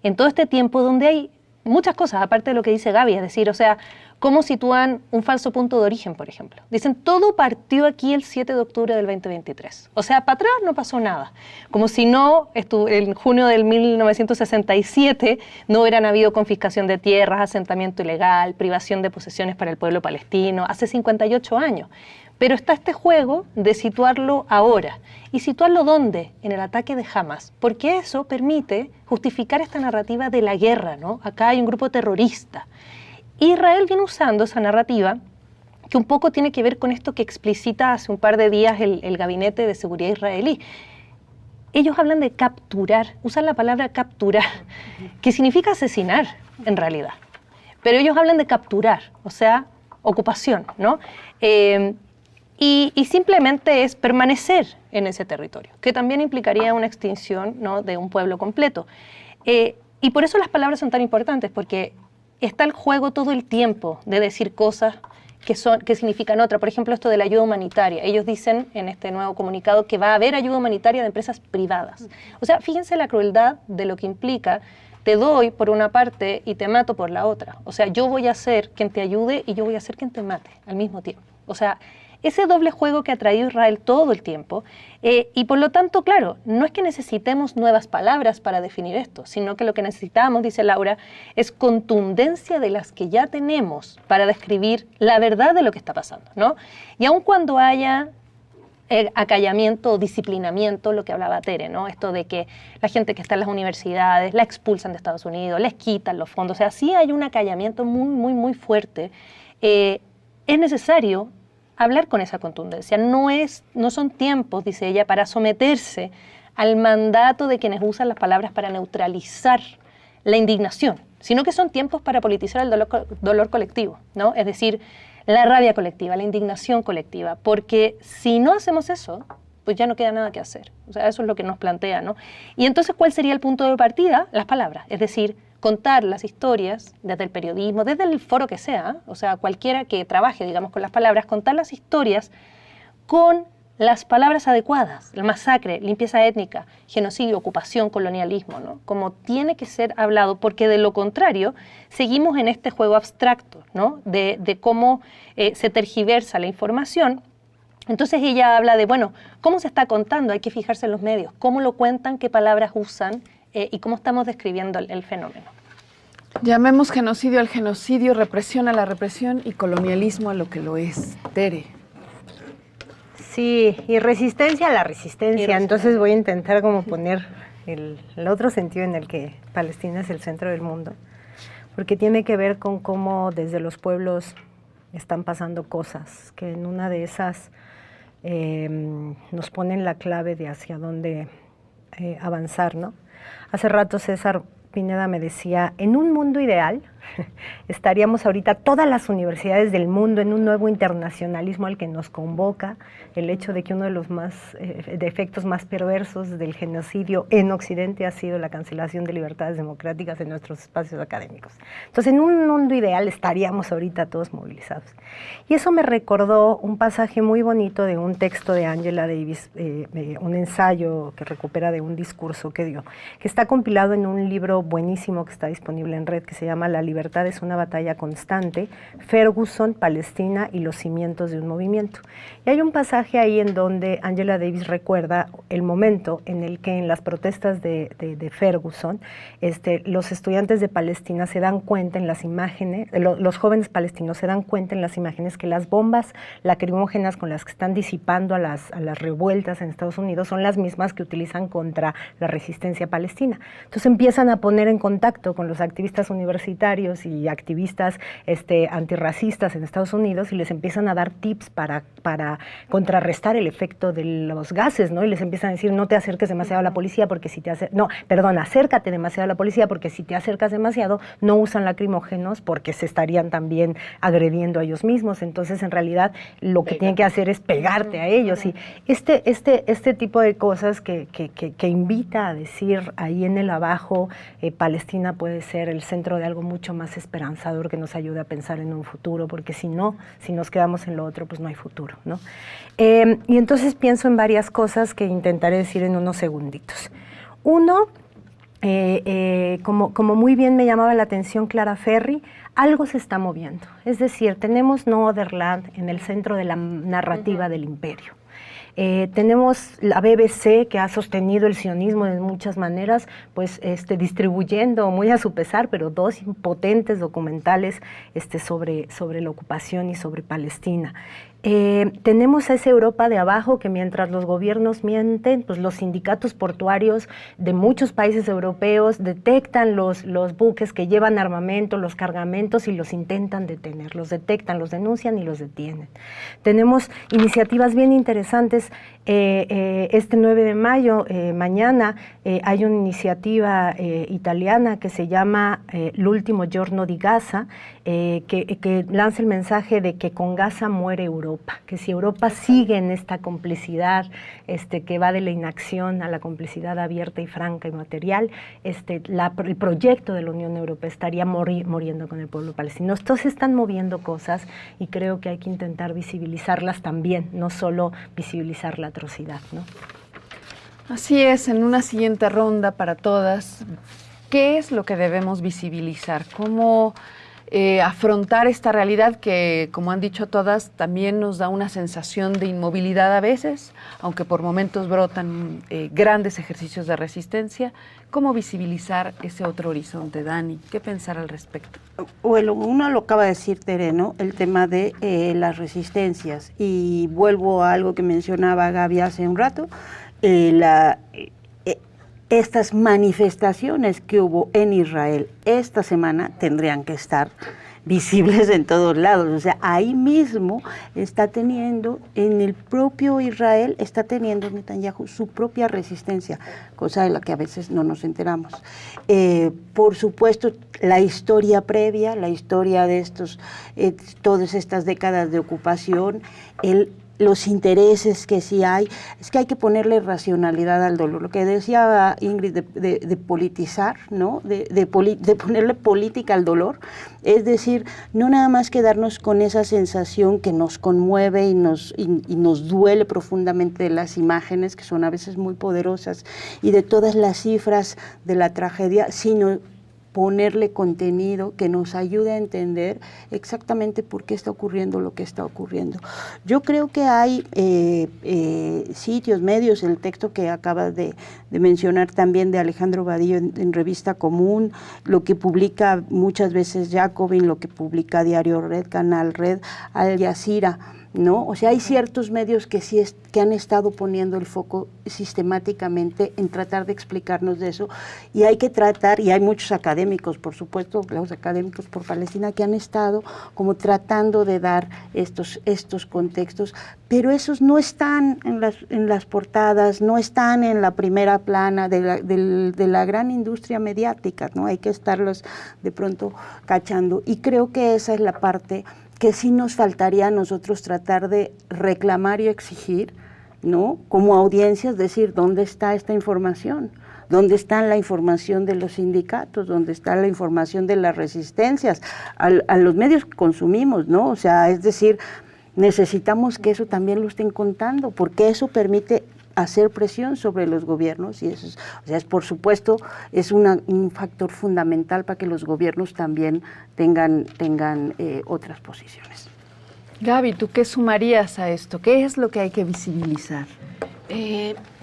en todo este tiempo, donde hay muchas cosas, aparte de lo que dice Gaby, es decir, o sea, cómo sitúan un falso punto de origen, por ejemplo. Dicen, todo partió aquí el 7 de octubre del 2023. O sea, para atrás no pasó nada. Como si no, en junio del 1967, no hubieran habido confiscación de tierras, asentamiento ilegal, privación de posesiones para el pueblo palestino, hace 58 años. Pero está este juego de situarlo ahora. ¿Y situarlo dónde? En el ataque de Hamas. Porque eso permite justificar esta narrativa de la guerra, ¿no? Acá hay un grupo terrorista. Israel viene usando esa narrativa que un poco tiene que ver con esto que explicita hace un par de días el Gabinete de Seguridad israelí. Ellos hablan de capturar, usan la palabra capturar, que significa asesinar en realidad. Pero ellos hablan de capturar, o sea, ocupación, ¿no? Y simplemente es permanecer en ese territorio, que también implicaría una extinción, ¿no?, de un pueblo completo. Y por eso las palabras son tan importantes, porque está el juego todo el tiempo de decir cosas que significan otra. Por ejemplo, esto de la ayuda humanitaria. Ellos dicen en este nuevo comunicado que va a haber ayuda humanitaria de empresas privadas. O sea, fíjense la crueldad de lo que implica. Te doy por una parte y te mato por la otra. O sea, yo voy a ser quien te ayude y yo voy a ser quien te mate al mismo tiempo. O sea, ese doble juego que ha traído Israel todo el tiempo, y por lo tanto, claro, no es que necesitemos nuevas palabras para definir esto, sino que lo que necesitamos, dice Laura, es contundencia de las que ya tenemos para describir la verdad de lo que está pasando, ¿no? Y aun cuando haya acallamiento o disciplinamiento, lo que hablaba Tere, ¿no? Esto de que la gente que está en las universidades la expulsan de Estados Unidos, les quitan los fondos, o sea, sí hay un acallamiento muy, muy, muy fuerte. Es necesario hablar con esa contundencia. No son tiempos, dice ella, para someterse al mandato de quienes usan las palabras para neutralizar la indignación, sino que son tiempos para politizar el dolor colectivo, ¿no? Es decir, la rabia colectiva, la indignación colectiva, porque si no hacemos eso, pues ya no queda nada que hacer. O sea, eso es lo que nos plantea, ¿no? Y entonces, ¿cuál sería el punto de partida? Las palabras, es decir, contar las historias desde el periodismo, desde el foro que sea, o sea, cualquiera que trabaje, digamos, con las palabras, contar las historias con las palabras adecuadas, el masacre, limpieza étnica, genocidio, ocupación, colonialismo, ¿no? Como tiene que ser hablado, porque de lo contrario seguimos en este juego abstracto, ¿no? De cómo se tergiversa la información. Entonces ella habla de, bueno, ¿cómo se está contando? Hay que fijarse en los medios, cómo lo cuentan, qué palabras usan, y cómo estamos describiendo el fenómeno. Llamemos genocidio al genocidio, represión a la represión y colonialismo a lo que lo es. Tere. Sí, y resistencia a la resistencia. Entonces voy a intentar como poner el otro sentido en el que Palestina es el centro del mundo, porque tiene que ver con cómo desde los pueblos están pasando cosas, que en una de esas nos ponen la clave de hacia dónde avanzar, ¿no? Hace rato César Pineda me decía, en un mundo ideal, estaríamos ahorita todas las universidades del mundo en un nuevo internacionalismo al que nos convoca el hecho de que uno de los de efectos más perversos del genocidio en Occidente ha sido la cancelación de libertades democráticas en nuestros espacios académicos. Entonces, en un mundo ideal estaríamos ahorita todos movilizados. Y eso me recordó un pasaje muy bonito de un texto de Angela Davis, un ensayo que recupera de un discurso que dio, que está compilado en un libro buenísimo que está disponible en red, que se llama La libertad es una batalla constante, Ferguson, Palestina y los cimientos de un movimiento. Y hay un pasaje ahí en donde Angela Davis recuerda el momento en el que en las protestas de Ferguson, los estudiantes de Palestina se dan cuenta en las imágenes, los jóvenes palestinos se dan cuenta en las imágenes que las bombas lacrimógenas con las que están disipando a las revueltas en Estados Unidos son las mismas que utilizan contra la resistencia palestina. Entonces empiezan a poner en contacto con los activistas universitarios y activistas antirracistas en Estados Unidos y les empiezan a dar tips para contrarrestar el efecto de los gases, ¿no? Y les empiezan a decir, no te acerques demasiado a la policía porque si te acércate demasiado a la policía porque si te acercas demasiado no usan lacrimógenos porque se estarían también agrediendo a ellos mismos. Entonces, en realidad, lo que tienen que hacer es pegarte a ellos. Y este tipo de cosas que invita a decir ahí en el abajo, Palestina puede ser el centro de algo mucho más esperanzador que nos ayude a pensar en un futuro, porque si no, si nos quedamos en lo otro, pues no hay futuro, ¿no? Y entonces pienso en varias cosas que intentaré decir en unos segunditos. Uno, como muy bien me llamaba la atención Clara Ferry, algo se está moviendo. Es decir, tenemos No Other Land en el centro de la narrativa del imperio. Tenemos la BBC que ha sostenido el sionismo de muchas maneras, pues distribuyendo muy a su pesar, pero dos potentes documentales sobre la ocupación y sobre Palestina. Tenemos a esa Europa de abajo que mientras los gobiernos mienten, pues los sindicatos portuarios de muchos países europeos detectan los buques que llevan armamento, los cargamentos y los intentan detener, los detectan, los denuncian y los detienen. Tenemos iniciativas bien interesantes. 9 de mayo, mañana, hay una iniciativa italiana que se llama L'ultimo giorno di Gaza, que lanza el mensaje de que con Gaza muere Europa, que si Europa sigue en esta complicidad que va de la inacción a la complicidad abierta y franca y material, el proyecto de la Unión Europea estaría muriendo con el pueblo palestino. Entonces están moviendo cosas y creo que hay que intentar visibilizarlas también, no solo visibilizar la atrocidad, ¿no? Así es, en una siguiente ronda para todas, ¿qué es lo que debemos visibilizar? ¿Cómo afrontar esta realidad que, como han dicho todas, también nos da una sensación de inmovilidad a veces, aunque por momentos brotan grandes ejercicios de resistencia? ¿Cómo visibilizar ese otro horizonte, Dani? ¿Qué pensar al respecto? Bueno, uno lo acaba de decir, Tere, ¿no? El tema de las resistencias. Y vuelvo a algo que mencionaba Gaby hace un rato, estas manifestaciones que hubo en Israel esta semana tendrían que estar visibles en todos lados. O sea, ahí mismo está teniendo, en el propio Israel, está teniendo Netanyahu su propia resistencia, cosa de la que a veces no nos enteramos. Por supuesto, la historia previa, la historia de todas estas décadas de ocupación, los intereses que sí hay, es que hay que ponerle racionalidad al dolor. Lo que decía Ingrid de politizar, ¿no? De ponerle política al dolor, es decir, no nada más quedarnos con esa sensación que nos conmueve y nos duele profundamente de las imágenes, que son a veces muy poderosas, y de todas las cifras de la tragedia, sino ponerle contenido que nos ayude a entender exactamente por qué está ocurriendo lo que está ocurriendo. Yo creo que hay sitios, medios, el texto que acabas de mencionar también de Alejandro Vadillo en Revista Común, lo que publica muchas veces Jacobin, lo que publica Diario Red, Canal Red, Al Jazeera, ¿no? O sea, hay ciertos medios que sí que han estado poniendo el foco sistemáticamente en tratar de explicarnos de eso, y hay que tratar, y hay muchos académicos, por supuesto, los académicos por Palestina, que han estado como tratando de dar estos contextos, pero esos no están en las portadas, no están en la primera plana de la gran industria mediática, ¿no? Hay que estarlos de pronto cachando, y creo que esa es la parte que sí nos faltaría a nosotros tratar de reclamar y exigir, ¿no? Como audiencias, decir, ¿dónde está esta información? ¿Dónde está la información de los sindicatos? ¿Dónde está la información de las resistencias? A los medios que consumimos, ¿no? O sea, es decir, necesitamos que eso también lo estén contando, porque eso permite hacer presión sobre los gobiernos, y eso es, o sea, por supuesto, es un factor fundamental para que los gobiernos también tengan otras posiciones. Gaby, ¿tú qué sumarías a esto? ¿Qué es lo que hay que visibilizar?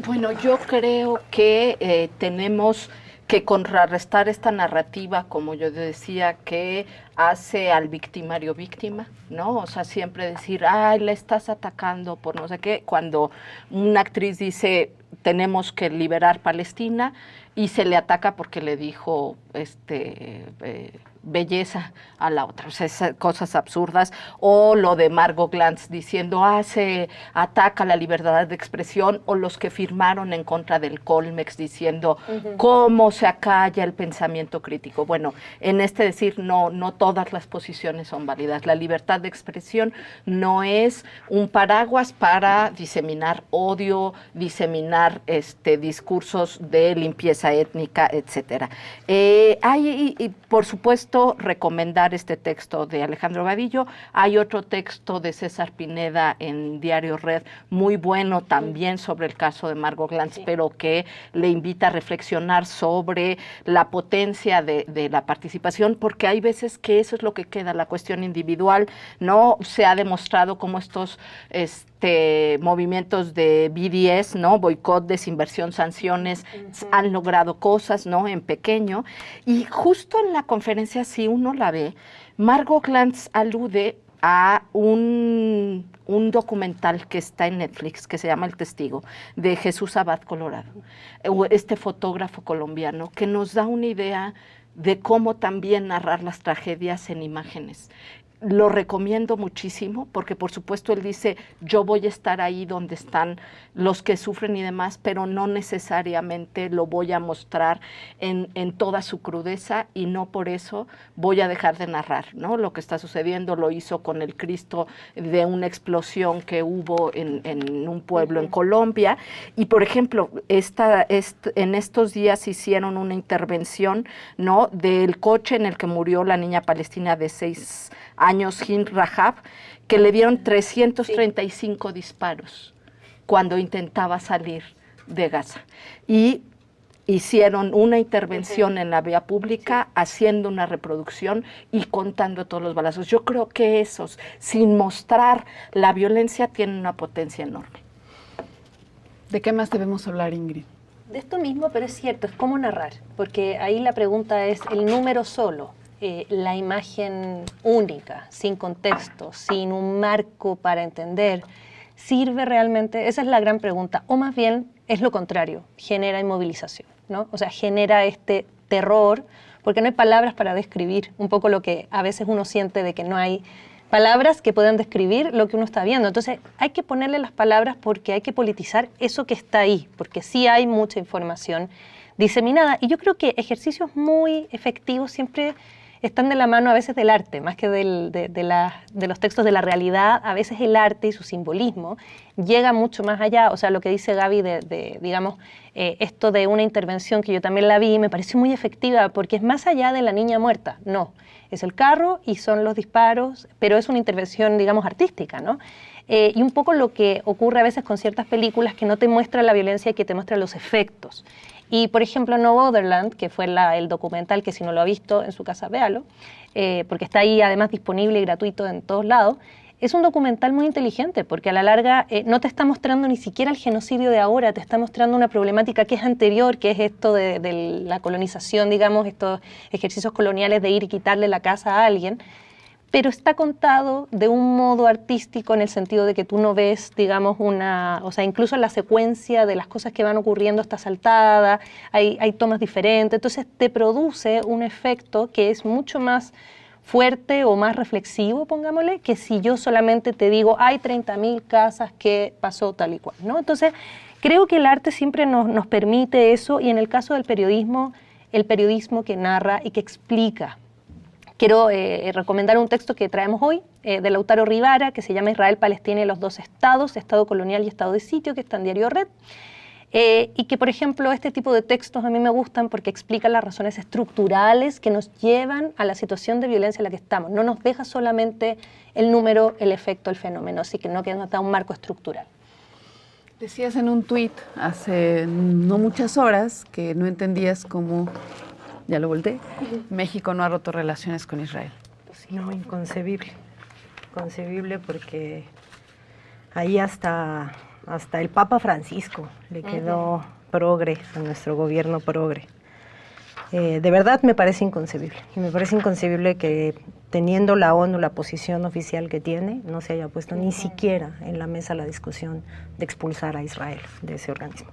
Bueno, yo creo que tenemos que contrarrestar esta narrativa, como yo decía, que hace al victimario víctima, ¿no? O sea, siempre decir, ay, le estás atacando por no sé qué, cuando una actriz dice, tenemos que liberar Palestina, y se le ataca porque le dijo belleza a la otra, o sea, esas cosas absurdas, o lo de Margot Glantz diciendo, se ataca la libertad de expresión, o los que firmaron en contra del Colmex diciendo, cómo se acalla el pensamiento crítico. Bueno, en decir, no todas las posiciones son válidas. La libertad de expresión no es un paraguas para diseminar odio, diseminar discursos de limpieza étnica, etcétera. Hay, por supuesto, recomendar este texto de Alejandro Vadillo. Hay otro texto de César Pineda en Diario Red, muy bueno también sobre el caso de Margot Glantz, pero que le invita a reflexionar sobre la potencia de la participación, porque hay veces que eso es lo que queda, la cuestión individual, ¿no? Se ha demostrado cómo estos movimientos de BDS, ¿no? Boicot, desinversión, sanciones, han logrado cosas, ¿no? En pequeño. Y justo en la conferencia, si uno la ve, Margot Glantz alude a un documental que está en Netflix, que se llama El Testigo, de Jesús Abad Colorado, este fotógrafo colombiano, que nos da una idea de cómo también narrar las tragedias en imágenes. Lo recomiendo muchísimo porque, por supuesto, él dice, yo voy a estar ahí donde están los que sufren y demás, pero no necesariamente lo voy a mostrar en toda su crudeza, y no por eso voy a dejar de narrar, ¿no? Lo que está sucediendo. Lo hizo con el Cristo de una explosión que hubo en un pueblo en Colombia. Y, por ejemplo, en estos días hicieron una intervención, ¿no? Del coche en el que murió la niña palestina de 6 años, Hind Rahab, que le dieron 335 disparos cuando intentaba salir de Gaza. Y hicieron una intervención en la vía pública, haciendo una reproducción y contando todos los balazos. Yo creo que esos, sin mostrar la violencia, tienen una potencia enorme. ¿De qué más debemos hablar, Ingrid? De esto mismo, pero es cierto, es cómo narrar, porque ahí la pregunta es el número solo. La imagen única, sin contexto, sin un marco para entender, ¿sirve realmente? Esa es la gran pregunta. O más bien es lo contrario, genera inmovilización, ¿no? O sea, genera este terror, porque no hay palabras para describir un poco lo que a veces uno siente de que no hay palabras que puedan describir lo que uno está viendo. Entonces hay que ponerle las palabras porque hay que politizar eso que está ahí, porque sí hay mucha información diseminada. Y yo creo que ejercicios muy efectivos siempre están de la mano a veces del arte, más que de los textos de la realidad. A veces el arte y su simbolismo llega mucho más allá. O sea, lo que dice Gaby digamos, esto de una intervención que yo también la vi, me pareció muy efectiva, porque es más allá de la niña muerta. No, es el carro y son los disparos, pero es una intervención, digamos, artística, ¿no? Y un poco lo que ocurre a veces con ciertas películas, que no te muestra la violencia y que te muestra los efectos. Y, por ejemplo, No Borderland, que fue el documental que si no lo ha visto en su casa, véalo, porque está ahí además disponible y gratuito en todos lados, es un documental muy inteligente, porque a la larga no te está mostrando ni siquiera el genocidio de ahora, te está mostrando una problemática que es anterior, que es esto de la colonización, digamos, estos ejercicios coloniales de ir y quitarle la casa a alguien, pero está contado de un modo artístico en el sentido de que tú no ves, digamos, o sea, incluso la secuencia de las cosas que van ocurriendo está saltada, hay tomas diferentes, entonces te produce un efecto que es mucho más fuerte o más reflexivo, pongámosle, que si yo solamente te digo, hay 30.000 casas que pasó tal y cual, ¿no? Entonces, creo que el arte siempre nos permite eso, y en el caso del periodismo, el periodismo que narra y que explica. Quiero recomendar un texto que traemos hoy, de Lautaro Rivara, que se llama Israel, Palestina y los dos estados, Estado colonial y Estado de sitio, que está en Diario Red. Y que, por ejemplo, este tipo de textos a mí me gustan porque explican las razones estructurales que nos llevan a la situación de violencia en la que estamos. No nos deja solamente el número, el efecto, el fenómeno, así que no que nos da un marco estructural. Decías en un tuit hace no muchas horas que no entendías cómo, ya lo volteé, México no ha roto relaciones con Israel. No, inconcebible. Inconcebible porque ahí hasta el Papa Francisco le quedó progre a nuestro gobierno progre. De verdad me parece inconcebible. Y me parece inconcebible que teniendo la ONU la posición oficial que tiene, no se haya puesto ni siquiera en la mesa la discusión de expulsar a Israel de ese organismo.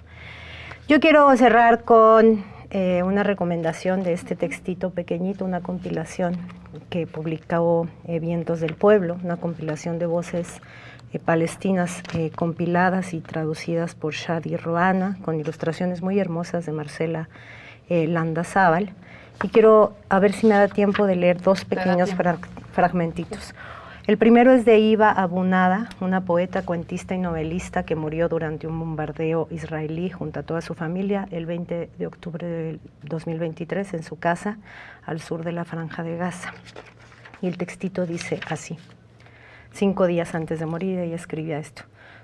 Yo quiero cerrar con una recomendación de este textito pequeñito, una compilación que publicó Vientos del Pueblo, una compilación de voces palestinas compiladas y traducidas por Shadi Roana, con ilustraciones muy hermosas de Marcela Landazábal. Y quiero a ver si me da tiempo de leer dos pequeños fragmentitos. El primero es de Hiba Abunada, una poeta, cuentista y novelista que murió durante un bombardeo israelí junto a toda su familia el 20 de octubre del 2023 en su casa al sur de la Franja de Gaza. Y el textito dice así: 5 días antes de morir ella escribía esto: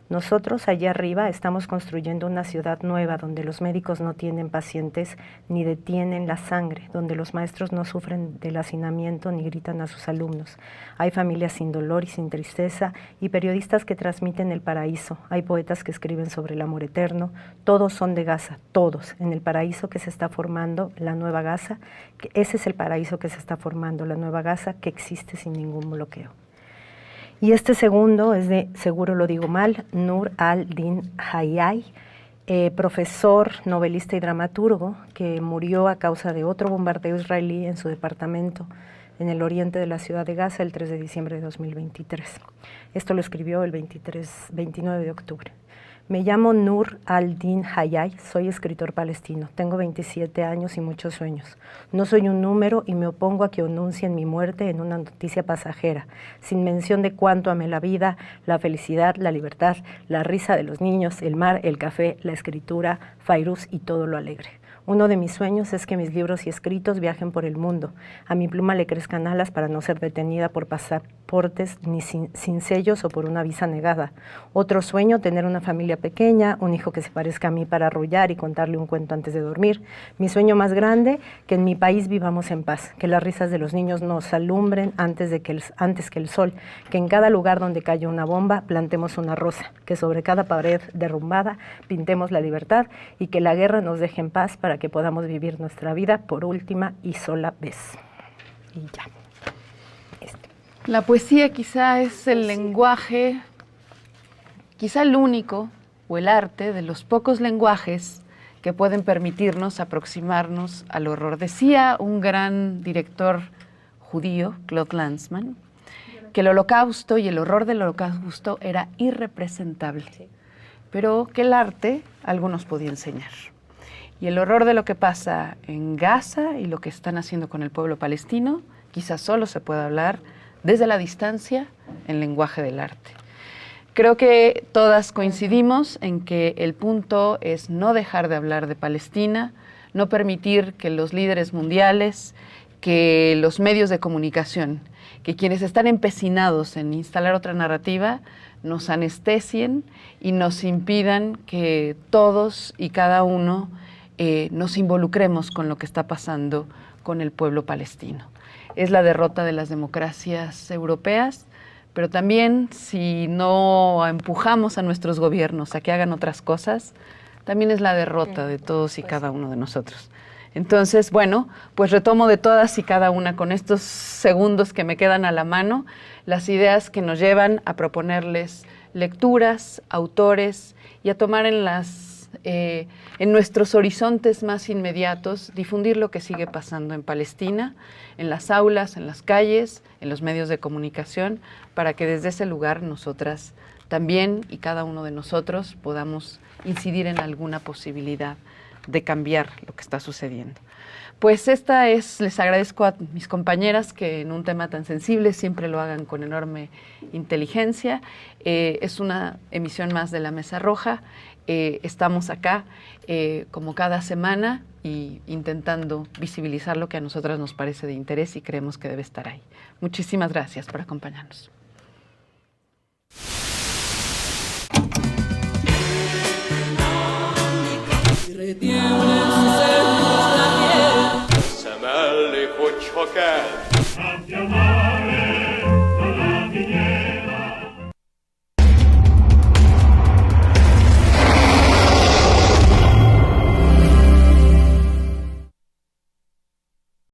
nosotros allá arriba estamos construyendo una ciudad nueva donde los médicos no tienen pacientes ni detienen la sangre, donde los maestros no sufren del hacinamiento ni gritan a sus alumnos. Hay familias sin dolor y sin tristeza y periodistas que transmiten el paraíso. Hay poetas que escriben sobre el amor eterno. Todos son de Gaza, todos, en el paraíso que se está formando, la nueva Gaza. Ese es el paraíso que se está formando, la nueva Gaza, que existe sin ningún bloqueo. Y este segundo es de, seguro lo digo mal, Nur al-Din Hayay, profesor, novelista y dramaturgo, que murió a causa de otro bombardeo israelí en su departamento en el oriente de la ciudad de Gaza el 3 de diciembre de 2023. Esto lo escribió el 29 de octubre. Me llamo Nur al-Din Hayay, soy escritor palestino, tengo 27 años y muchos sueños. No soy un número y me opongo a que anuncien mi muerte en una noticia pasajera, sin mención de cuánto amé la vida, la felicidad, la libertad, la risa de los niños, el mar, el café, la escritura, Fairuz y todo lo alegre. Uno de mis sueños es que mis libros y escritos viajen por el mundo. A mi pluma le crezcan alas para no ser detenida por pasaportes ni sin sellos o por una visa negada. Otro sueño, tener una familia pequeña, un hijo que se parezca a mí para arrullar y contarle un cuento antes de dormir. Mi sueño más grande, que en mi país vivamos en paz, que las risas de los niños nos alumbren antes que el sol, que en cada lugar donde calle una bomba plantemos una rosa, que sobre cada pared derrumbada pintemos la libertad y que la guerra nos deje en paz para que podamos vivir nuestra vida por última y sola vez. Y ya. La poesía quizá es el lenguaje, quizá el único, o el arte de los pocos lenguajes que pueden permitirnos aproximarnos al horror. Decía un gran director judío, Claude Lanzmann, que el holocausto y el horror del holocausto era irrepresentable, pero que el arte algo nos podía enseñar. Y el horror de lo que pasa en Gaza y lo que están haciendo con el pueblo palestino, quizás solo se pueda hablar desde la distancia en lenguaje del arte. Creo que todas coincidimos en que el punto es no dejar de hablar de Palestina, no permitir que los líderes mundiales, que los medios de comunicación, que quienes están empecinados en instalar otra narrativa, nos anestesien y nos impidan que todos y cada uno nos involucremos con lo que está pasando con el pueblo palestino. Es la derrota de las democracias europeas, pero también si no empujamos a nuestros gobiernos a que hagan otras cosas, también es la derrota de todos y cada uno de nosotros. Entonces, bueno, pues retomo de todas y cada una con estos segundos que me quedan a la mano, las ideas que nos llevan a proponerles lecturas, autores y a tomar en nuestros horizontes más inmediatos, difundir lo que sigue pasando en Palestina, en las aulas, en las calles, en los medios de comunicación, para que desde ese lugar nosotras también y cada uno de nosotros podamos incidir en alguna posibilidad de cambiar lo que está sucediendo. Pues les agradezco a mis compañeras que en un tema tan sensible siempre lo hagan con enorme inteligencia. Es una emisión más de La Mesa Roja. Estamos acá como cada semana y intentando visibilizar lo que a nosotras nos parece de interés y creemos que debe estar ahí. Muchísimas gracias por acompañarnos. Szemelli, hogy ha kell.